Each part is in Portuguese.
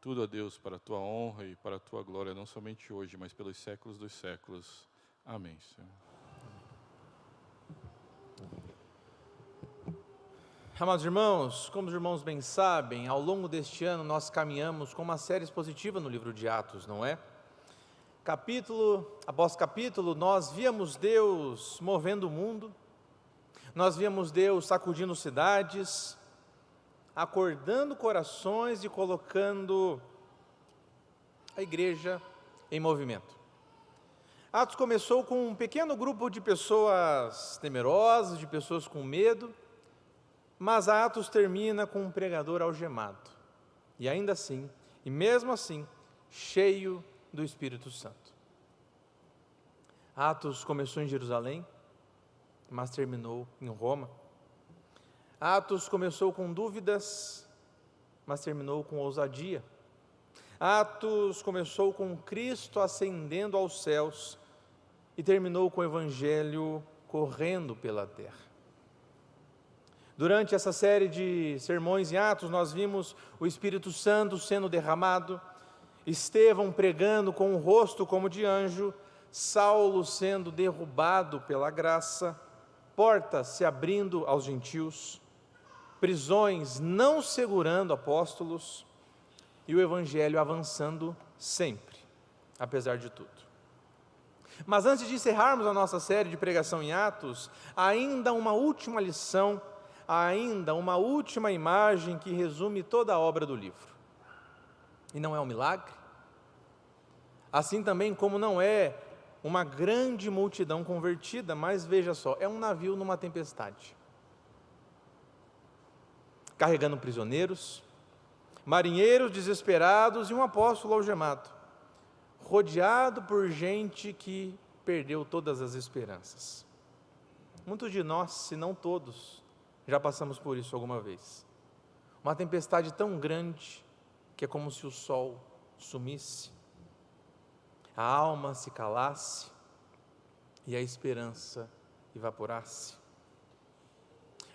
Tudo a Deus para a tua honra e para a tua glória, não somente hoje, mas pelos séculos dos séculos. Amém, Senhor. Amados irmãos, como os irmãos bem sabem, ao longo deste ano nós caminhamos com uma série expositiva no livro de Atos, não é? Capítulo após capítulo, nós víamos Deus movendo o mundo, nós víamos Deus sacudindo cidades, acordando corações e colocando a igreja em movimento. Atos começou com um pequeno grupo de pessoas temerosas, de pessoas com medo, mas Atos termina com um pregador algemado, e ainda assim, e mesmo assim, cheio do Espírito Santo. Atos começou em Jerusalém, mas terminou em Roma. Atos começou com dúvidas, mas terminou com ousadia. Atos começou com Cristo ascendendo aos céus e terminou com o Evangelho correndo pela terra. Durante essa série de sermões em Atos, nós vimos o Espírito Santo sendo derramado, Estevão pregando com um rosto como de anjo, Saulo sendo derrubado pela graça, portas se abrindo aos gentios, prisões não segurando apóstolos e o Evangelho avançando sempre, apesar de tudo. Mas antes de encerrarmos a nossa série de pregação em Atos, ainda uma última lição, ainda uma última imagem que resume toda a obra do livro. E não é um milagre? Assim também como não é uma grande multidão convertida, mas veja só, é um navio numa tempestade, carregando prisioneiros, marinheiros desesperados e um apóstolo algemado, rodeado por gente que perdeu todas as esperanças. Muitos de nós, se não todos, já passamos por isso alguma vez. Uma tempestade tão grande que é como se o sol sumisse, a alma se calasse e a esperança evaporasse.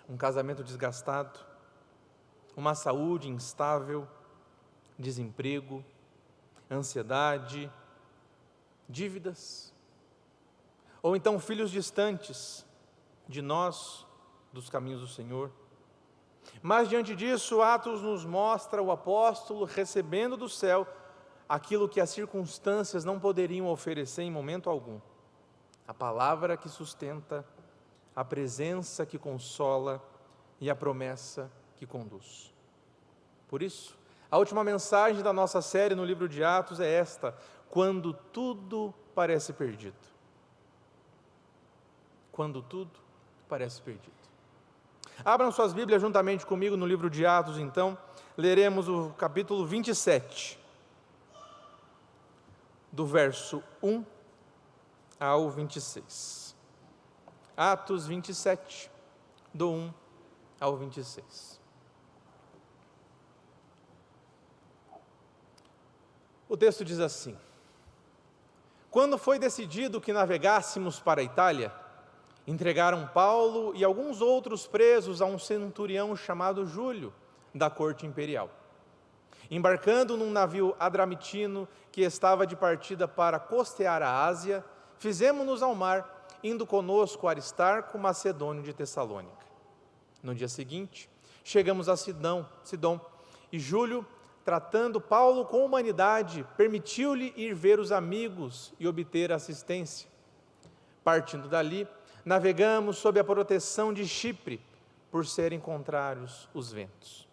Um casamento desgastado, uma saúde instável, desemprego, ansiedade, dívidas, ou então filhos distantes de nós, dos caminhos do Senhor. Mas diante disso, Atos nos mostra o apóstolo recebendo do céu aquilo que as circunstâncias não poderiam oferecer em momento algum: a palavra que sustenta, a presença que consola e a promessa que conduz. Por isso, a última mensagem da nossa série no livro de Atos é esta: quando tudo parece perdido. Quando tudo parece perdido. Abram suas Bíblias juntamente comigo no livro de Atos, então, leremos o capítulo 27, do verso 1 ao 26. Atos 27, do 1 ao 26. O texto diz assim: quando foi decidido que navegássemos para a Itália, entregaram Paulo e alguns outros presos a um centurião chamado Júlio, da corte imperial. Embarcando num navio adramitino que estava de partida para costear a Ásia, fizemo-nos ao mar, indo conosco Aristarco, macedônio de Tessalônica. No dia seguinte, chegamos a Sidom, e Júlio, tratando Paulo com humanidade, permitiu-lhe ir ver os amigos e obter assistência. Partindo dali, navegamos sob a proteção de Chipre, por serem contrários os ventos.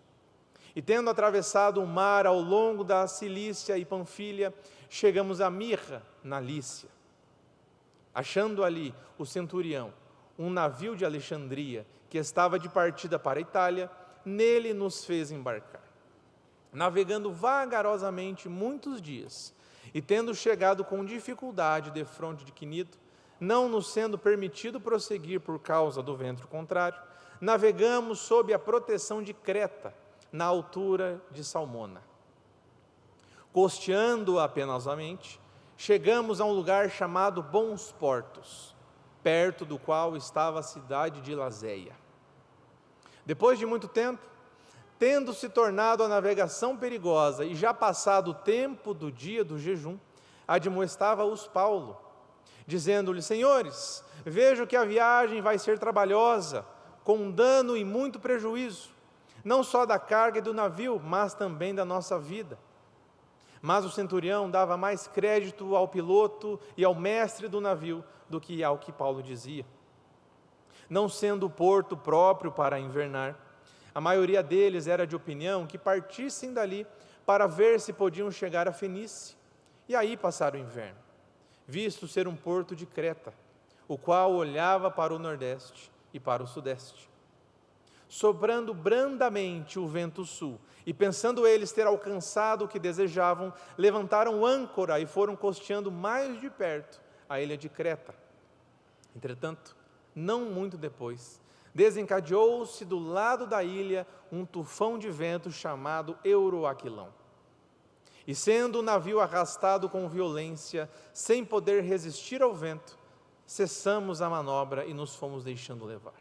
E tendo atravessado o mar ao longo da Cilícia e Panfilha, chegamos a Mirra, na Lícia. Achando ali o centurião, um navio de Alexandria, que estava de partida para a Itália, nele nos fez embarcar. Navegando vagarosamente muitos dias, e tendo chegado com dificuldade defronte de Quinido, não nos sendo permitido prosseguir por causa do vento contrário, navegamos sob a proteção de Creta, na altura de Salmona. Costeando-a penosamente, chegamos a um lugar chamado Bons Portos, perto do qual estava a cidade de Laséia. Depois de muito tempo, tendo se tornado a navegação perigosa e já passado o tempo do dia do jejum, admoestava-os Paulo, dizendo-lhes: senhores, vejo que a viagem vai ser trabalhosa, com dano e muito prejuízo, não só da carga e do navio, mas também da nossa vida. Mas o centurião dava mais crédito ao piloto e ao mestre do navio do que ao que Paulo dizia. Não sendo o porto próprio para invernar, a maioria deles era de opinião que partissem dali para ver se podiam chegar a Fenícia e aí passar o inverno, visto ser um porto de Creta, o qual olhava para o nordeste e para o sudeste. Soprando brandamente o vento sul, e pensando eles ter alcançado o que desejavam, levantaram âncora e foram costeando mais de perto a ilha de Creta. Entretanto, não muito depois, desencadeou-se do lado da ilha um tufão de vento chamado Euroaquilão. E sendo o navio arrastado com violência, sem poder resistir ao vento, cessamos a manobra e nos fomos deixando levar.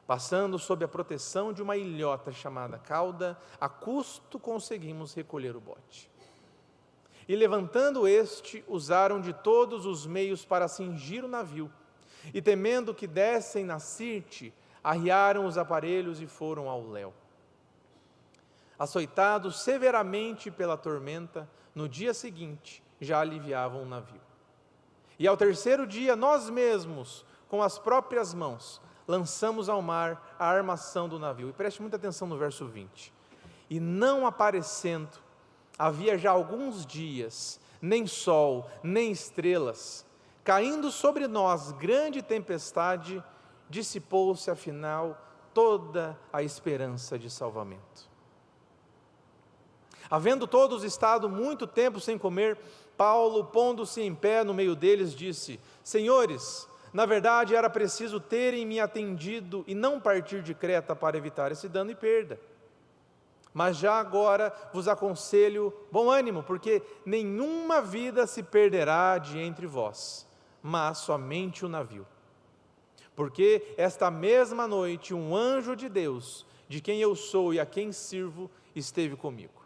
Passando sob a proteção de uma ilhota chamada Cauda, a custo conseguimos recolher o bote. E levantando este, usaram de todos os meios para cingir o navio, e temendo que dessem na Sirte, arriaram os aparelhos e foram ao léu. Açoitados severamente pela tormenta, no dia seguinte já aliviavam o navio. E ao terceiro dia, nós mesmos, com as próprias mãos, lançamos ao mar a armação do navio. E preste muita atenção no verso 20. E não aparecendo, havia já alguns dias, nem sol, nem estrelas, caindo sobre nós grande tempestade, dissipou-se afinal toda a esperança de salvamento. Havendo todos estado muito tempo sem comer, Paulo, pondo-se em pé no meio deles, disse: senhores, na verdade era preciso terem me atendido e não partir de Creta para evitar esse dano e perda. Mas já agora vos aconselho bom ânimo, porque nenhuma vida se perderá de entre vós, mas somente o navio. Porque esta mesma noite um anjo de Deus, de quem eu sou e a quem sirvo, esteve comigo,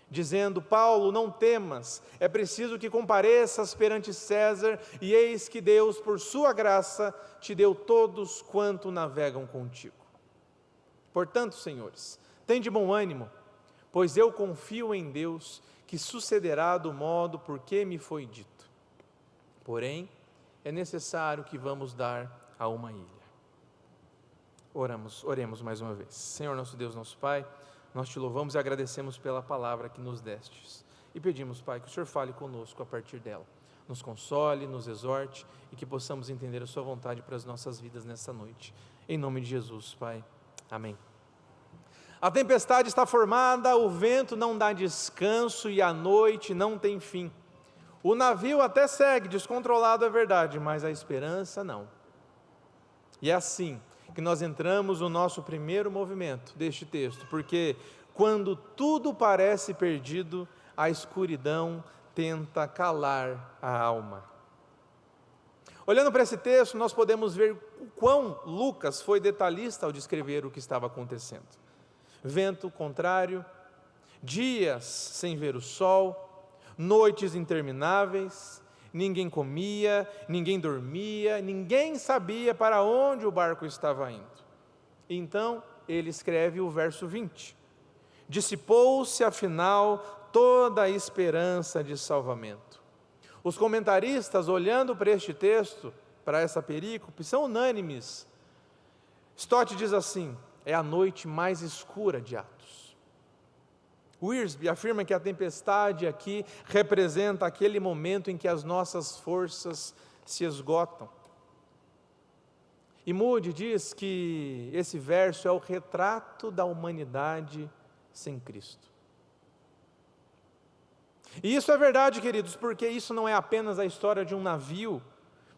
dizendo: Paulo, não temas, é preciso que compareças perante César, e eis que Deus, por sua graça, te deu todos quanto navegam contigo. Portanto, senhores, tende bom ânimo, pois eu confio em Deus, que sucederá do modo por que me foi dito. Porém, é necessário que vamos dar a uma ilha. Oremos mais uma vez. Senhor nosso Deus, nosso Pai, nós te louvamos e agradecemos pela palavra que nos destes. E pedimos, Pai, que o Senhor fale conosco a partir dela. Nos console, nos exorte e que possamos entender a sua vontade para as nossas vidas nessa noite. Em nome de Jesus, Pai. Amém. A tempestade está formada, o vento não dá descanso e a noite não tem fim. O navio até segue descontrolado, é verdade, mas a esperança não. E é assim que nós entramos no nosso primeiro movimento deste texto, porque quando tudo parece perdido, a escuridão tenta calar a alma. Olhando para esse texto, nós podemos ver o quão Lucas foi detalhista ao descrever o que estava acontecendo. Vento contrário, dias sem ver o sol, noites intermináveis, ninguém comia, ninguém dormia, ninguém sabia para onde o barco estava indo. Então, ele escreve o verso 20. Dissipou-se, afinal, toda a esperança de salvamento. Os comentaristas, olhando para este texto, para essa perícope, são unânimes. Stott diz assim: é a noite mais escura de Atos. Wiersbe afirma que a tempestade aqui representa aquele momento em que as nossas forças se esgotam. E Moody diz que esse verso é o retrato da humanidade sem Cristo. E isso é verdade, queridos, porque isso não é apenas a história de um navio,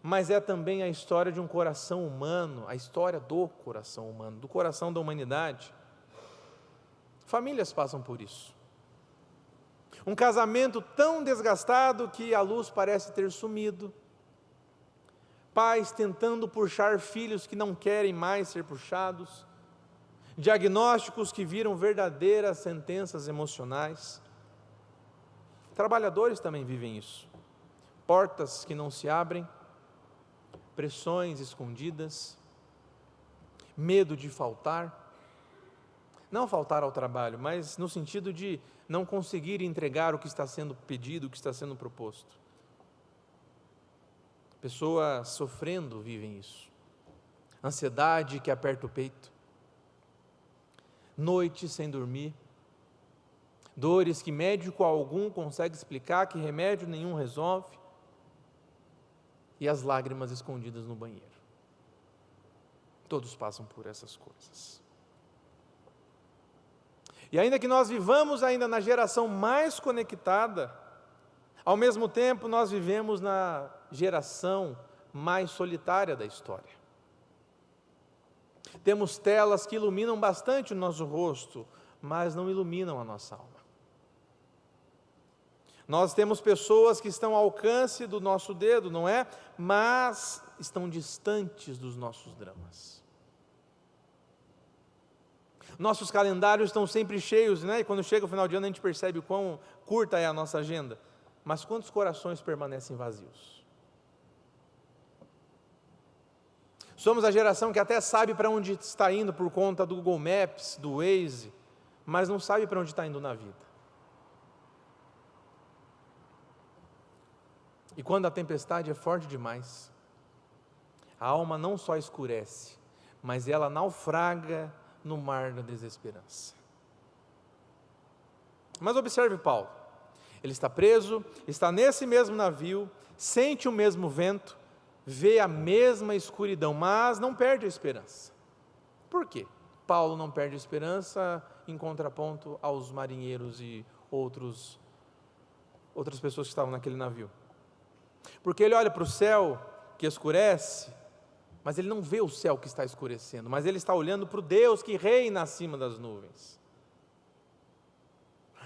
mas é também a história de um coração humano, a história do coração humano, do coração da humanidade. Famílias passam por isso. Um casamento tão desgastado que a luz parece ter sumido. Pais tentando puxar filhos que não querem mais ser puxados. diagnósticos que viram verdadeiras sentenças emocionais. Trabalhadores também vivem isso. Portas que não se abrem, pressões escondidas, medo de faltar. Não faltar ao trabalho, mas no sentido de não conseguir entregar o que está sendo pedido, o que está sendo proposto. Pessoas sofrendo vivem isso. Ansiedade que aperta o peito. Noites sem dormir. Dores que médico algum consegue explicar, que remédio nenhum resolve. E as lágrimas escondidas no banheiro. Todos passam por essas coisas. E ainda que nós vivamos ainda na geração mais conectada, ao mesmo tempo nós vivemos na geração mais solitária da história. Temos telas que iluminam bastante o nosso rosto, mas não iluminam a nossa alma. Nós temos pessoas que estão ao alcance do nosso dedo, não é? Mas estão distantes dos nossos dramas. Nossos calendários estão sempre cheios, né? E quando chega o final de ano a gente percebe o quão curta é a nossa agenda. Mas quantos corações permanecem vazios? Somos a geração que até sabe para onde está indo por conta do Google Maps, do Waze, mas não sabe para onde está indo na vida. E quando a tempestade é forte demais, a alma não só escurece, mas ela naufraga no mar da desesperança. Mas observe Paulo, ele está preso, está nesse mesmo navio, sente o mesmo vento, vê a mesma escuridão, mas não perde a esperança. Por quê? Paulo não perde a esperança em contraponto aos marinheiros e outras pessoas que estavam naquele navio. Porque ele olha para o céu que escurece, mas ele não vê o céu que está escurecendo, mas ele está olhando para o Deus que reina acima das nuvens.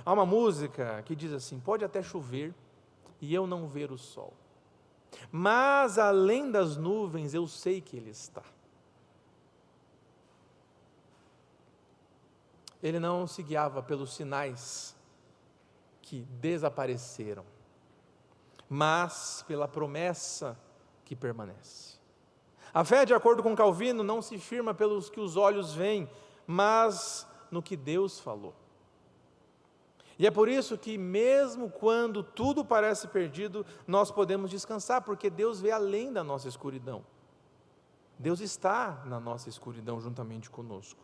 Há uma música que diz assim: pode até chover e eu não ver o sol, mas além das nuvens eu sei que Ele está. Ele não se guiava pelos sinais que desapareceram, mas pela promessa que permanece. A fé, de acordo com Calvino, não se firma pelos que os olhos veem, mas no que Deus falou. E é por isso que mesmo quando tudo parece perdido, nós podemos descansar, porque Deus vê além da nossa escuridão. Deus está na nossa escuridão juntamente conosco.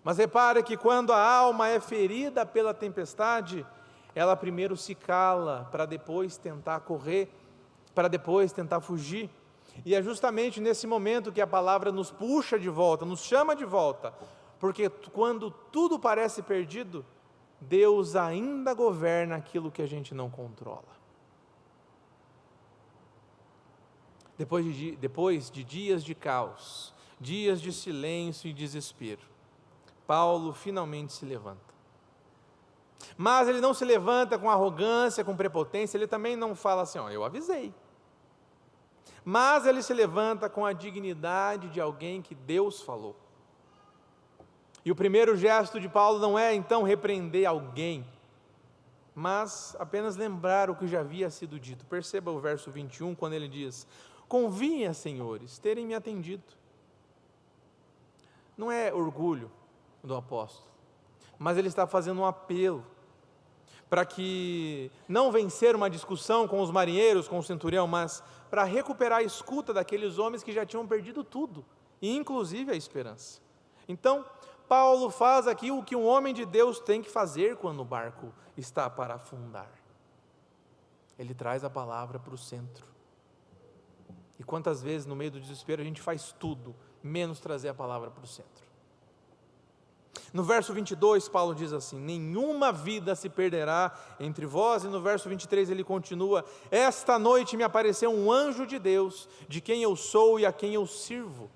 Mas repare que quando a alma é ferida pela tempestade, ela primeiro se cala, para depois tentar correr, para depois tentar fugir. E é justamente nesse momento que a palavra nos puxa de volta, nos chama de volta, porque quando tudo parece perdido, Deus ainda governa aquilo que a gente não controla. Depois de dias de caos, dias de silêncio e desespero, Paulo finalmente se levanta. Mas ele não se levanta com arrogância, com prepotência, ele também não fala assim, eu avisei. Mas ele se levanta com a dignidade de alguém que Deus falou. E o primeiro gesto de Paulo não é então repreender alguém, mas apenas lembrar o que já havia sido dito. Perceba o verso 21, quando ele diz: convinha, senhores, terem me atendido. Não é orgulho do apóstolo, mas ele está fazendo um apelo para que não vencer uma discussão com os marinheiros, com o centurião, mas para recuperar a escuta daqueles homens que já tinham perdido tudo, inclusive a esperança. Então, Paulo faz aqui o que um homem de Deus tem que fazer quando o barco está para afundar. Ele traz a palavra para o centro. E quantas vezes no meio do desespero a gente faz tudo, menos trazer a palavra para o centro. No verso 22, Paulo diz assim: nenhuma vida se perderá entre vós, e no verso 23 ele continua: esta noite me apareceu um anjo de Deus, de quem eu sou e a quem eu sirvo.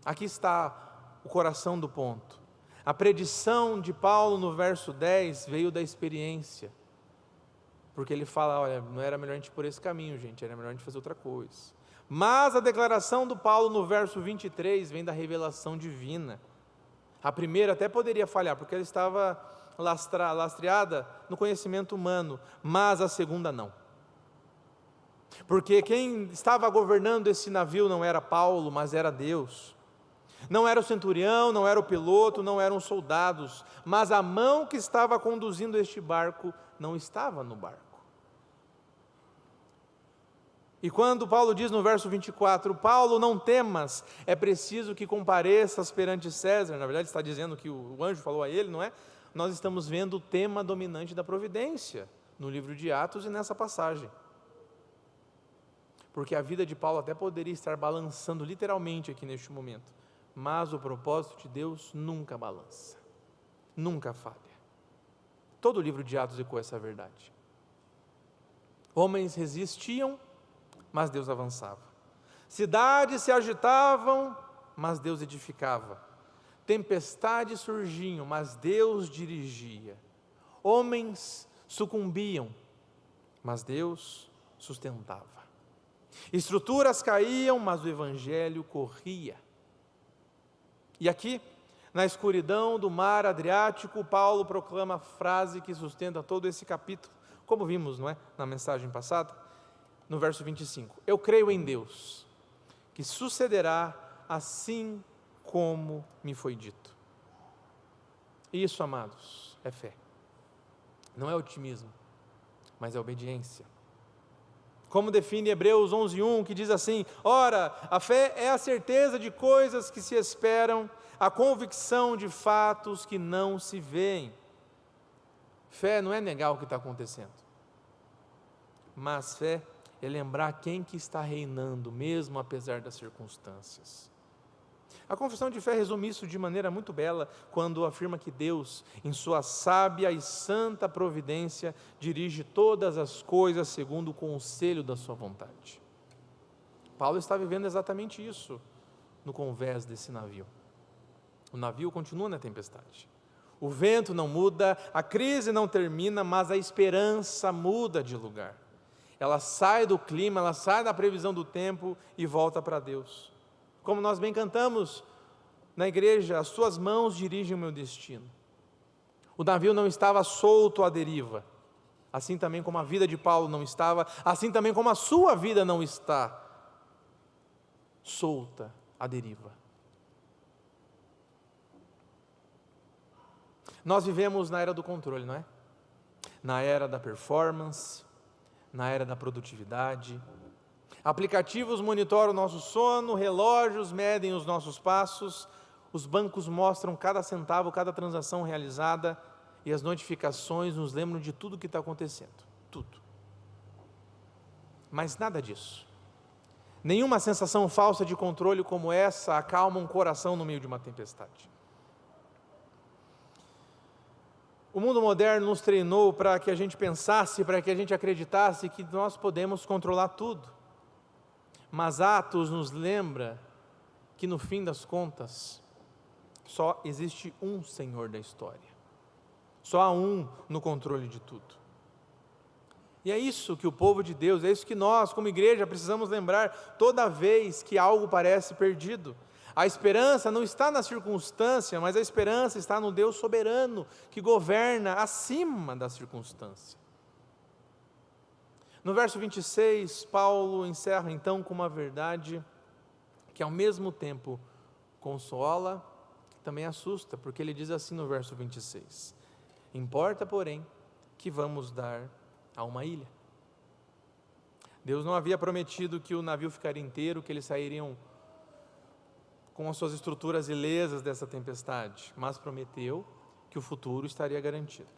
Aqui está o coração do ponto. A predição de Paulo no verso 10 veio da experiência, porque ele fala, olha, não era melhor a gente ir por esse caminho, gente, era melhor a gente fazer outra coisa. Mas a declaração do Paulo no verso 23 vem da revelação divina. A primeira até poderia falhar, porque ela estava lastreada no conhecimento humano, mas a segunda não. Porque quem estava governando esse navio não era Paulo, mas era Deus. Não era o centurião, não era o piloto, não eram os soldados, mas a mão que estava conduzindo este barco não estava no barco. E quando Paulo diz no verso 24, Paulo, não temas, é preciso que compareças perante César, na verdade está dizendo que o anjo falou a ele, não é? Nós estamos vendo o tema dominante da providência, no livro de Atos e nessa passagem. Porque a vida de Paulo até poderia estar balançando literalmente aqui neste momento, mas o propósito de Deus nunca balança, nunca falha. Todo o livro de Atos ecoa essa verdade. Homens resistiam, mas Deus avançava. Cidades se agitavam, mas Deus edificava. Tempestades surgiam, mas Deus dirigia. Homens sucumbiam, mas Deus sustentava. Estruturas caíam, mas o Evangelho corria. E aqui, na escuridão do mar Adriático, Paulo proclama a frase que sustenta todo esse capítulo, como vimos, não é? Na mensagem passada, no verso 25. Eu creio em Deus, que sucederá assim como me foi dito. Isso, amados, é fé. Não é otimismo, mas é obediência. Como define Hebreus 11:1, que diz assim: ora, a fé é a certeza de coisas que se esperam, a convicção de fatos que não se veem. Fé não é negar o que está acontecendo, mas fé é lembrar quem que está reinando, mesmo apesar das circunstâncias. A confissão de fé resume isso de maneira muito bela, quando afirma que Deus, em sua sábia e santa providência, dirige todas as coisas segundo o conselho da sua vontade. Paulo está vivendo exatamente isso no convés desse navio. O navio continua na tempestade. O vento não muda, a crise não termina, mas a esperança muda de lugar. Ela sai do clima, ela sai da previsão do tempo e volta para Deus. Como nós bem cantamos na igreja, as tuas mãos dirigem o meu destino. O navio não estava solto à deriva, assim também como a vida de Paulo não estava, assim também como a sua vida não está solta à deriva. Nós vivemos na era do controle, não é? Na era da performance, na era da produtividade. Aplicativos monitoram o nosso sono, relógios medem os nossos passos, os bancos mostram cada centavo, cada transação realizada, e as notificações nos lembram de tudo que está acontecendo, tudo. Mas nada disso. Nenhuma sensação falsa de controle como essa acalma um coração no meio de uma tempestade. O mundo moderno nos treinou para que a gente pensasse, para que a gente acreditasse que nós podemos controlar tudo. Mas Atos nos lembra que no fim das contas, só existe um Senhor da história. Só há um no controle de tudo. E é isso que o povo de Deus, é isso que nós, como igreja, precisamos lembrar toda vez que algo parece perdido. A esperança não está na circunstância, mas a esperança está no Deus soberano, que governa acima da circunstância. No verso 26, Paulo encerra então com uma verdade que ao mesmo tempo consola, também assusta, porque ele diz assim no verso 26, importa, porém, que vamos dar a uma ilha. Deus não havia prometido que o navio ficaria inteiro, que eles sairiam com as suas estruturas ilesas dessa tempestade, mas prometeu que o futuro estaria garantido.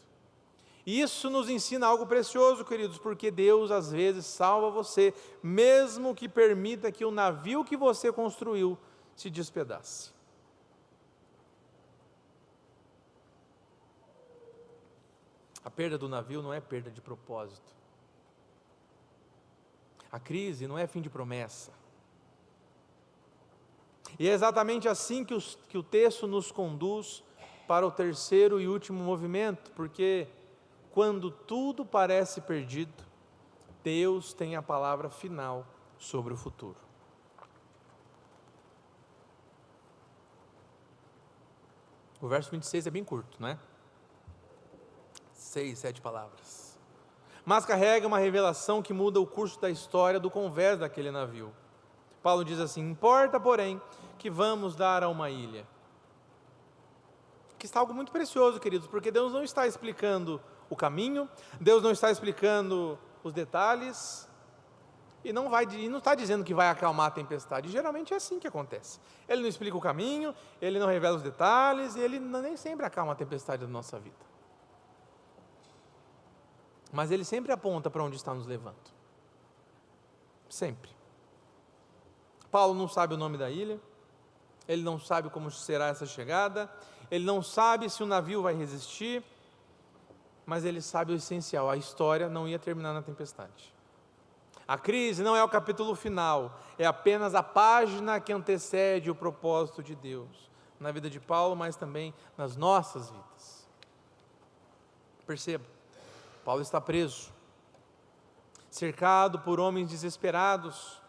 Isso nos ensina algo precioso, queridos, porque Deus às vezes salva você, mesmo que permita que o navio que você construiu se despedace. A perda do navio não é perda de propósito. A crise não é fim de promessa. E é exatamente assim que o texto nos conduz para o terceiro e último movimento, porque quando tudo parece perdido, Deus tem a palavra final sobre o futuro. O verso 26 é bem curto, não é? 6, 7 palavras. Mas carrega uma revelação que muda o curso da história do convés daquele navio. Paulo diz assim: importa, porém, que vamos dar a uma ilha. Que está algo muito precioso, queridos, porque Deus não está explicando o caminho, Deus não está explicando os detalhes, e não está dizendo que vai acalmar a tempestade. Geralmente é assim que acontece. Ele não explica o caminho, ele não revela os detalhes, e ele nem sempre acalma a tempestade da nossa vida. Mas ele sempre aponta para onde está nos levando. Sempre. Paulo não sabe o nome da ilha, ele não sabe como será essa chegada, ele não sabe se o navio vai resistir, mas ele sabe o essencial: a história não ia terminar na tempestade. A crise não é o capítulo final, é apenas a página que antecede o propósito de Deus, na vida de Paulo, mas também nas nossas vidas. Perceba, Paulo está preso, cercado por homens desesperados,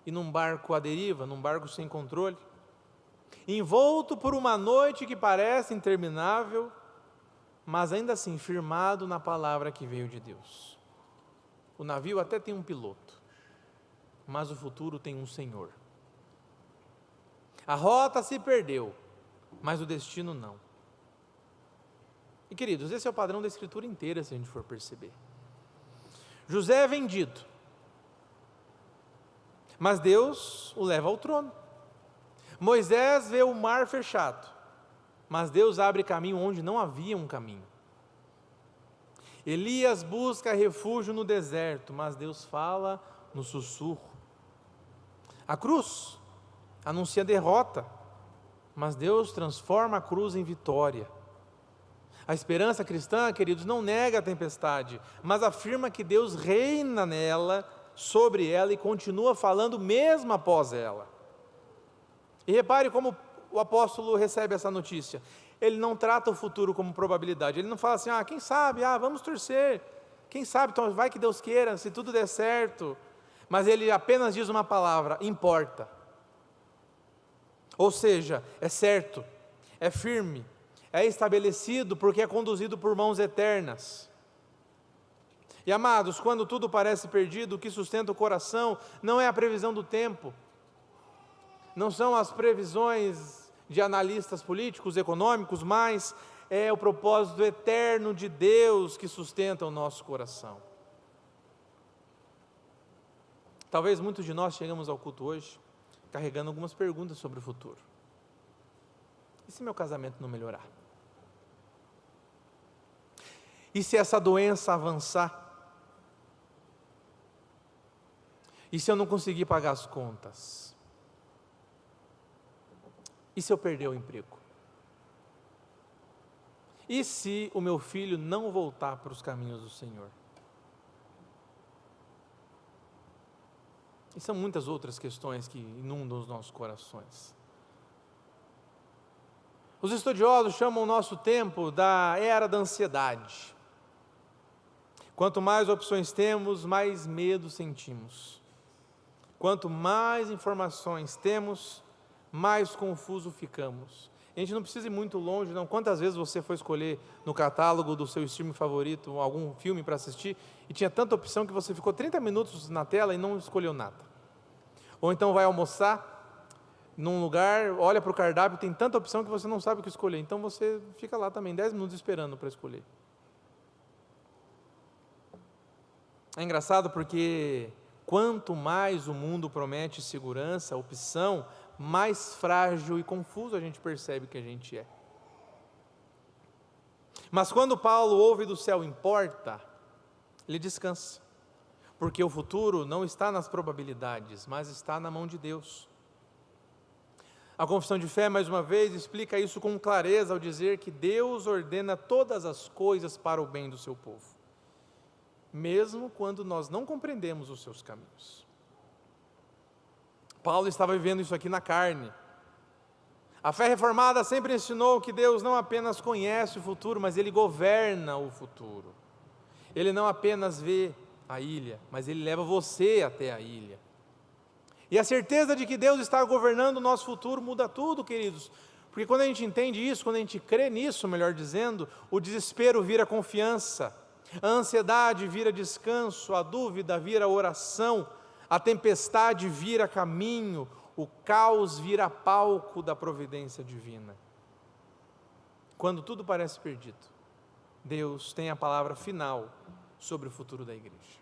e num barco à deriva, num barco sem controle, envolto por uma noite que parece interminável, mas ainda assim firmado na palavra que veio de Deus. O navio até tem um piloto, mas o futuro tem um Senhor. A rota se perdeu, mas o destino não. E queridos, esse é o padrão da Escritura inteira, se a gente for perceber. José é vendido, mas Deus o leva ao trono. Moisés vê o mar fechado, mas Deus abre caminho onde não havia um caminho. Elias busca refúgio no deserto, mas Deus fala no sussurro. A cruz anuncia derrota, mas Deus transforma a cruz em vitória. A esperança cristã, queridos, não nega a tempestade, mas afirma que Deus reina nela, sobre ela, e continua falando mesmo após ela. E repare como o apóstolo recebe essa notícia. Ele não trata o futuro como probabilidade. Ele não fala assim: quem sabe, vamos torcer. Quem sabe, então vai que Deus queira, se tudo der certo. Mas ele apenas diz uma palavra: importa. Ou seja, é certo, é firme, é estabelecido porque é conduzido por mãos eternas. E amados, quando tudo parece perdido, o que sustenta o coração não é a previsão do tempo, não são as previsões de analistas políticos, econômicos, mas é o propósito eterno de Deus que sustenta o nosso coração. Talvez muitos de nós chegamos ao culto hoje carregando algumas perguntas sobre o futuro. E se meu casamento não melhorar? E se essa doença avançar? E se eu não conseguir pagar as contas? E se eu perder o emprego? E se o meu filho não voltar para os caminhos do Senhor? E são muitas outras questões que inundam os nossos corações. Os estudiosos chamam o nosso tempo da era da ansiedade. Quanto mais opções temos, mais medo sentimos. Quanto mais informações temos, mais confuso ficamos. A gente não precisa ir muito longe, não. Quantas vezes você foi escolher no catálogo do seu streaming favorito algum filme para assistir e tinha tanta opção que você ficou 30 minutos na tela e não escolheu nada? Ou então vai almoçar num lugar, olha para o cardápio, tem tanta opção que você não sabe o que escolher. Então você fica lá também 10 minutos esperando para escolher. É engraçado porque quanto mais o mundo promete segurança, opção, mais frágil e confuso a gente percebe que a gente é. Mas quando Paulo ouve do céu importa, ele descansa, porque o futuro não está nas probabilidades, mas está na mão de Deus. A confissão de fé, mais uma vez, explica isso com clareza ao dizer que Deus ordena todas as coisas para o bem do seu povo, mesmo quando nós não compreendemos os seus caminhos. Paulo estava vivendo isso aqui na carne. A fé reformada sempre ensinou que Deus não apenas conhece o futuro, mas Ele governa o futuro. Ele não apenas vê a ilha, mas Ele leva você até a ilha. E a certeza de que Deus está governando o nosso futuro muda tudo, queridos, Porque quando a gente entende isso, quando a gente crê nisso, melhor dizendo, o desespero vira confiança, a ansiedade vira descanso, a dúvida vira oração, a tempestade vira caminho, o caos vira palco da providência divina. Quando tudo parece perdido, Deus tem a palavra final sobre o futuro da igreja,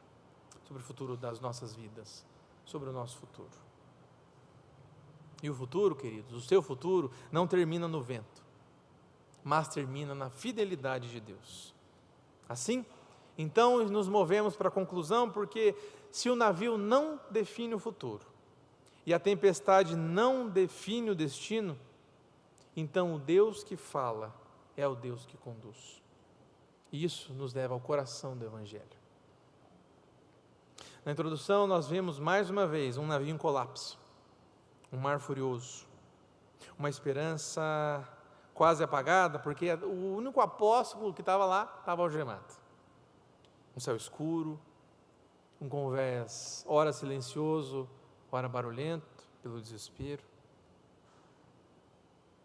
sobre o futuro das nossas vidas, sobre o nosso futuro. E o futuro, queridos, o seu futuro não termina no vento, mas termina na fidelidade de Deus. Assim, então nos movemos para a conclusão, porque se o navio não define o futuro, e a tempestade não define o destino, então o Deus que fala é o Deus que conduz. E isso nos leva ao coração do Evangelho. Na introdução nós vemos mais uma vez um navio em colapso, um mar furioso, uma esperança quase apagada, porque o único apóstolo que estava lá estava algemado. Um céu escuro, um convés ora silencioso, ora barulhento, pelo desespero.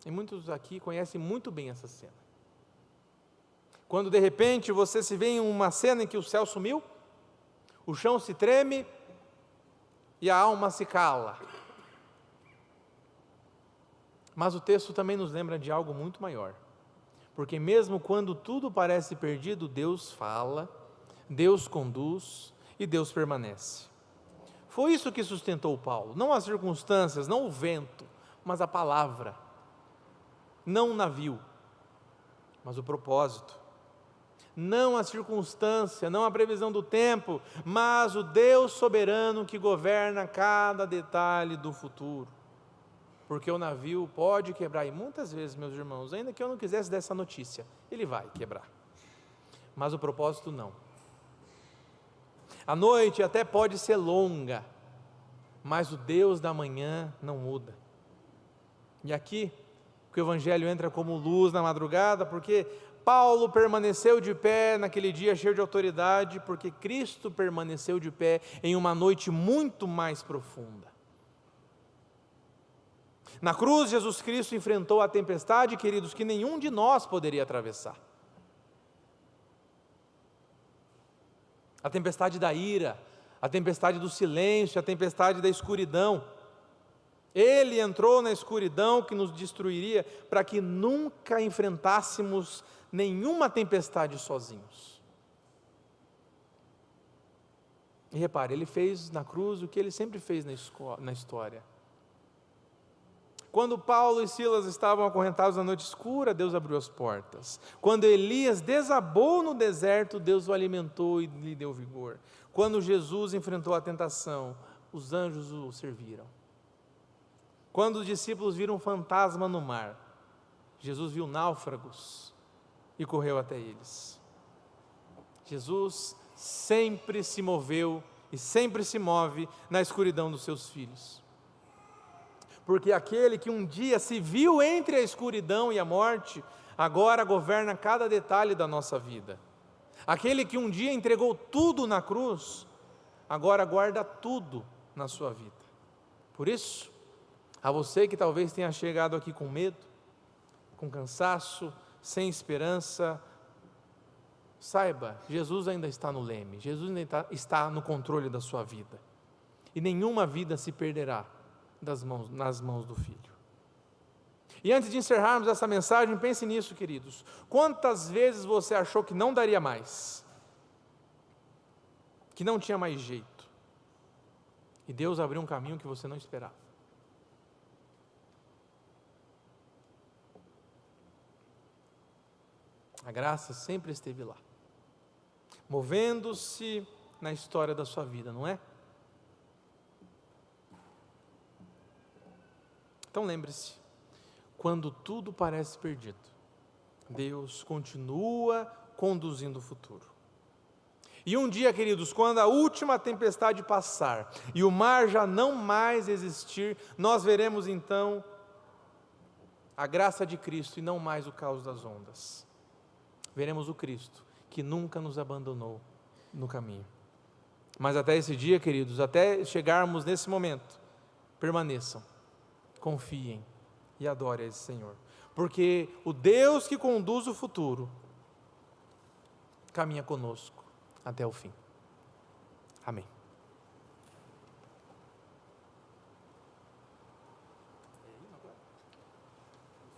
E muitos aqui conhecem muito bem essa cena. Quando de repente você se vê em uma cena em que o céu sumiu, o chão se treme e a alma se cala. Mas o texto também nos lembra de algo muito maior. Porque mesmo quando tudo parece perdido, Deus fala, Deus conduz e Deus permanece. Foi isso que sustentou Paulo, não as circunstâncias, não o vento, mas a palavra. Não o navio, mas o propósito. Não a circunstância, não a previsão do tempo, mas o Deus soberano que governa cada detalhe do futuro. Porque o navio pode quebrar, e muitas vezes, meus irmãos, ainda que eu não quisesse dessa notícia, ele vai quebrar. Mas o propósito não. A noite até pode ser longa, mas o Deus da manhã não muda. E aqui, o Evangelho entra como luz na madrugada, porque Paulo permaneceu de pé naquele dia cheio de autoridade, porque Cristo permaneceu de pé em uma noite muito mais profunda. Na cruz, Jesus Cristo enfrentou a tempestade, queridos, que nenhum de nós poderia atravessar. A tempestade da ira, a tempestade do silêncio, a tempestade da escuridão. Ele entrou na escuridão que nos destruiria para que nunca enfrentássemos nenhuma tempestade sozinhos. E repare, ele fez na cruz o que ele sempre fez na história. Quando Paulo e Silas estavam acorrentados na noite escura, Deus abriu as portas. Quando Elias desabou no deserto, Deus o alimentou e lhe deu vigor. Quando Jesus enfrentou a tentação, os anjos o serviram. Quando os discípulos viram um fantasma no mar, Jesus viu náufragos e correu até eles. Jesus sempre se moveu e sempre se move na escuridão dos seus filhos. Porque aquele que um dia se viu entre a escuridão e a morte, agora governa cada detalhe da nossa vida. Aquele que um dia entregou tudo na cruz, agora guarda tudo na sua vida. Por isso, a você que talvez tenha chegado aqui com medo, com cansaço, sem esperança, saiba, Jesus ainda está no leme, Jesus ainda está no controle da sua vida. E nenhuma vida se perderá nas mãos do Filho. E antes de encerrarmos essa mensagem, pense nisso, queridos. Quantas vezes você achou que não daria mais? Que não tinha mais jeito? E Deus abriu um caminho que você não esperava. A graça sempre esteve lá, movendo-se na história da sua vida, não é? Então lembre-se, quando tudo parece perdido, Deus continua conduzindo o futuro. E um dia, queridos, quando a última tempestade passar e o mar já não mais existir, nós veremos então a graça de Cristo e não mais o caos das ondas. Veremos o Cristo que nunca nos abandonou no caminho. Mas até esse dia, queridos, até chegarmos nesse momento, permaneçam, confiem e adorem a esse Senhor. porque o Deus que conduz o futuro caminha conosco até o fim. Amém.